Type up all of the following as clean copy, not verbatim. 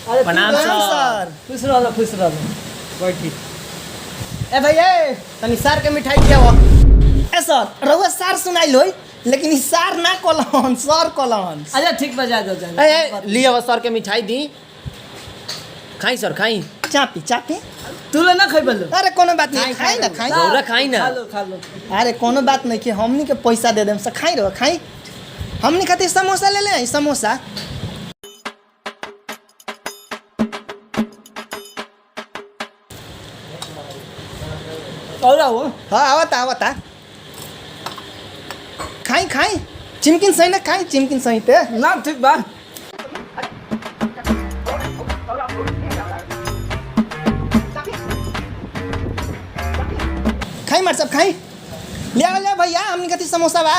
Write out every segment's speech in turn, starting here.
अरे प्रणाम सर। खुश रहो खुश रहो। बैठी। ए भैया तनी सार के मिठाई दियाओ। ए सर रउआ सार सुनाइल होई लेकिन ई सार ना कोलन सर कोलन। अच्छा ठीक बजा दो जाने। ए लिया सर के मिठाई दी। खाई सर खाई। चापी चापी। तू ले ना खाई बोलो। अरे कोनो बात नहीं खाई ना खाई। रौरा खाई ना। खा लो। अरे कोनो बात नहीं कि हमनी के पैसा दे देम से खाई रहो खाई। हमनी खातिर समोसा ले ले समोसा। और आओ। हाँ आवता खाई खाई चिमकिन सही ना खाई चिमकिन सही ते ना ठीक बा। खाई मार सब खाई ले भैया हमनी खातिर समोसा बा।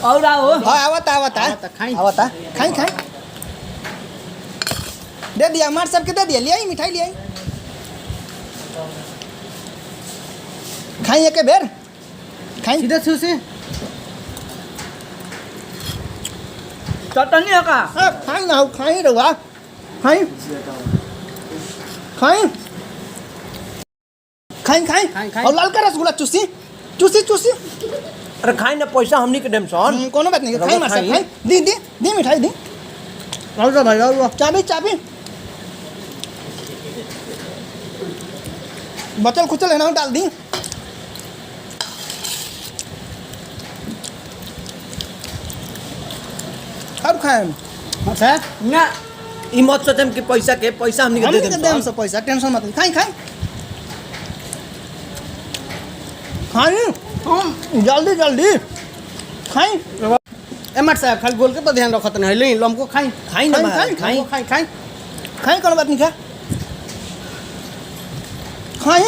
और आओ। हाँ आवता खाई। आवता खाई खाई दे दिया मार सबके दे दिया ले आई मिठाई ले आई खाई एक बेर खाई सीधे छू से चटनी है का। खाई ना खाई रहुआ खाई खाई खाई खाई और ललका रसगुल्ला चूसी चूसी चूसी। अरे खाई ना पैसा हमनी के देम सन। कोनो बात नहीं खाई मार सब खाई दी मिठाई दी। और भाई और चाबी चाबी बचल खुचल है ना डाल दी। अब खाएं अच्छा ना ई मत सोचम कि पैसा हमनी के हमनी दे के देम देम सन। से पैसा टेंशन मत खाई खाई खाई जल्दी जल्दी खाई। एमर साहब खाली गोल के तो ध्यान रखत नहीं ले लमको खाई। खाई ना खाई, खाई खाई खाई। खाई कोनो बात नहीं खा खाई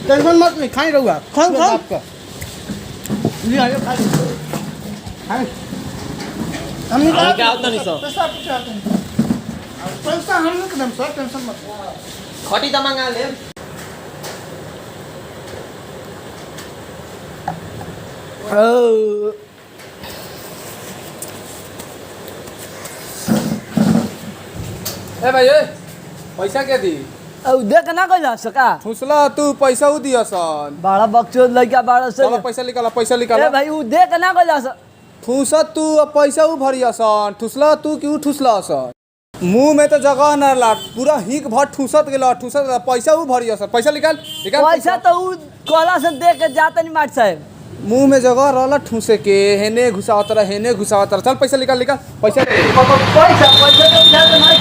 टेंशन मत नहीं खाई रहुआ। खाई खाई आपका ये आयो खाई। खाई हमनी हम क्या होता नहीं सर। पैसा पैसा हमनी के देम सर टेंशन मत। खटी त मांगा ले। ए भाई ए पैसा क्या दी अब देख ना कोई जा सका। ठुसला तू पैसा उ दिया सन बड़ा बक्चोद लइका बड़ा से। चलो पैसा ए निकाला भाई उ देख ना कोई जा ठूसा तू अब पैसा उ भरिया सन ठुसला तू क्यों ठुसला सन मुंह में तो जगह न ला पूरा हिक भर ठूसत गेला पैसा उ भरिया सन पैसा निकाल पैसा तो उ कोला से दे के जाता नहीं माट साहब। मुंह में जगह रहला ठूसे के हेने घुसावत रहा हेने घुसावत रहा चल पैसा निकाल पैसा पैसा तो जाता नहीं।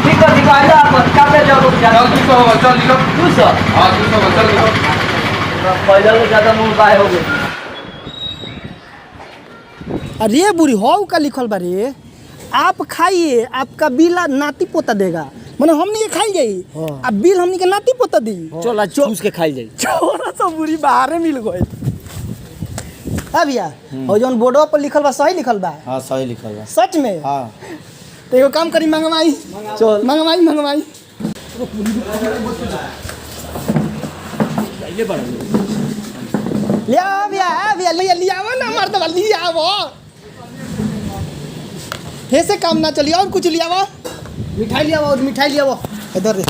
ठीक है निकाल आप काटे जाओ चल निकल तू सर हां चल निकल पैसा तो ज्यादा मुंह का हो गया। अरे बुरी हो का लिखल बा रे आप खाइए आपका बिल नाती पोता देगा माने हमनी के खाई जाई अब बिल हमनी के नाती पोता दी। चल चूस के खाई जाई। छोरा सब बुरी बाहर मिल गए। अब भैया और जोन बोर्डवा पर लिखल बा सही लिखल बा। हां सही लिखल बा सच में हां। तो एगो काम करी मंगवाई चल मंगवाई भैया ले आवो ना मर्दवा ले आवो ऐसे काम ना चलिए और कुछ ले आवो मिठाई लिया और मिठाई लिया वो इधर रे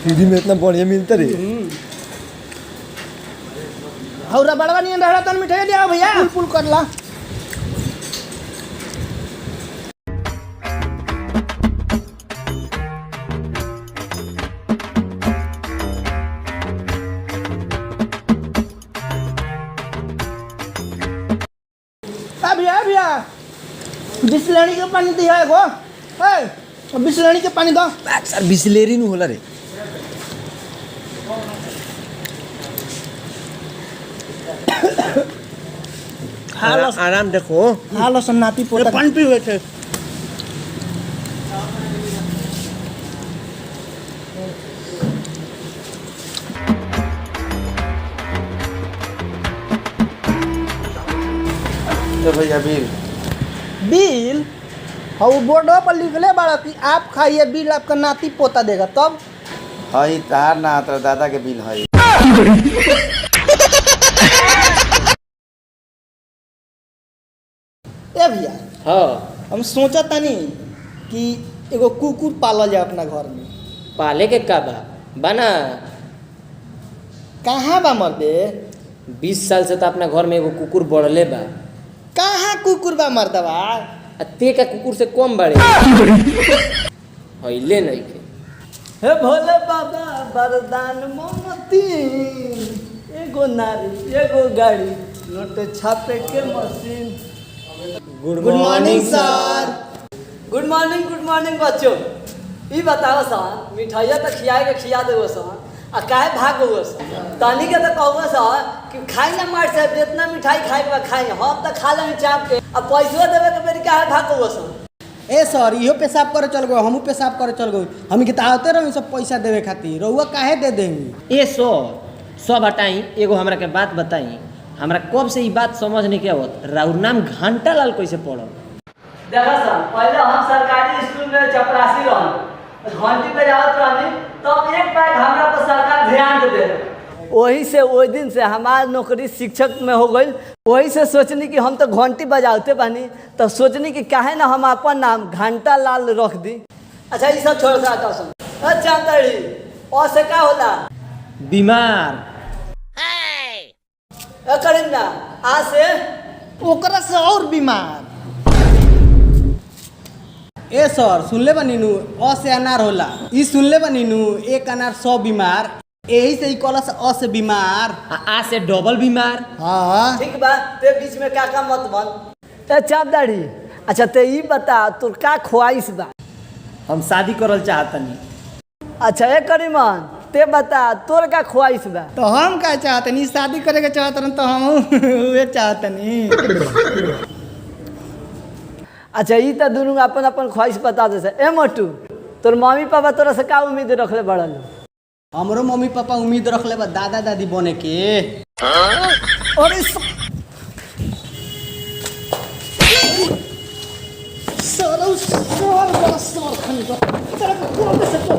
फ्री में इतना बढ़िया मिलता रे। और बड़वा नहीं रहा तो मिठाई ले आओ भैया पुल कर ला। भैया बिस्लरी के पानी दिया है गो बिस्लरी के पानी दो सर बिस्लेरी नु होला रे। आराम देखो हालो सन्नाती पोता पानी पी हुए थे। तो भैया बिल और बोर्डो पर लिखले बड़ा कि आप खाइए बिल आपका नाती पोता देगा तब। हई तार ना तर दादा के बिल हई। ए भैया हाँ हम सोचा तानी कि एगो कुकुर पालल जाए अपना घर में। पाले के का बना कहाँ बा मर्दे? 20 साल से तो अपना घर में एगो कुकुर बढ़ले बा। कहाँ कुकुर बा मर्दवा? आ ते का कुकुर से कम बड़े हईले नहीं के। हे भोले बाबा वरदान मोमती, एगो नारी एगो गाड़ी, नोट छापे के मशीन। गुड मॉर्निंग सर। गुड मॉर्निंग बच्चों। ई बताओ सर, मिठाइया तो खियाए के खिया देवो सर, आ काहे भागो सर? तानी के तो कहबो सर कि खाई ना मार साहब, जितना मिठाई खाए के बा खाई, हम तो खा लें चाप के, आ पैसो देवे के बेरी काहे भागो सर? ए सर इहो पेशाब करे चल गो, हमहू पेशाब करे चल गो, हम के आवते रही सब पैसा देवे खातिर, रउआ काहे दे देंगे? ए सब हटाई, एगो हमरा के बात बताई। हमरा कब से ई बात समझ नहीं के आवत, राउर नाम घंटा लाल कैसे पड़ल? देखा सर, पहले हम सरकारी स्कूल में चपरासी रहन, घंटी पे जावत रहनी, तब एक बार हमरा पर सरकार ध्यान दे दे। वही से ओहि दिन से हमार नौकरी शिक्षक में हो गई। वही से सोचनी कि हम तो घंटी बजाते बानी, तो सोचनी कि काहे ना हम अपन नाम घंटा लाल रख दी। अच्छा ये सब छोड़ सा हटाओ सुन। अच्छा तड़ी और से का होला? बीमार। करीम ना आ से ओकरा से और बीमार। ए सर सुनले बा नीनू अ से अनार होला, ई सुनले बा नीनू एक अनार 100 बीमार, यही से ई कहला से अ से बीमार। आ से डबल बीमार। हाँ ठीक बा, ते बीच में का मत बन। ते चाप दाढ़ी। अच्छा ते ई बता तोर का ख्वाहिश बा? हम शादी करल चाहतनी। अच्छा ए करीमन ते बता तोर का ख्वाहिश बा? तो हम का चाहतनी, शादी करे के चाहतन तो हम वे चाहतनी। अच्छा ई तो दोनों अपन अपन ख्वाहिश बता दे से। ए मोटू तोर मम्मी पापा तोरा से का उम्मीद रखले बड़ल? हमरो मम्मी पापा उम्मीद रखले बा दादा दादी बने के। और इस सर बड़ा सर खन तेरा को से तो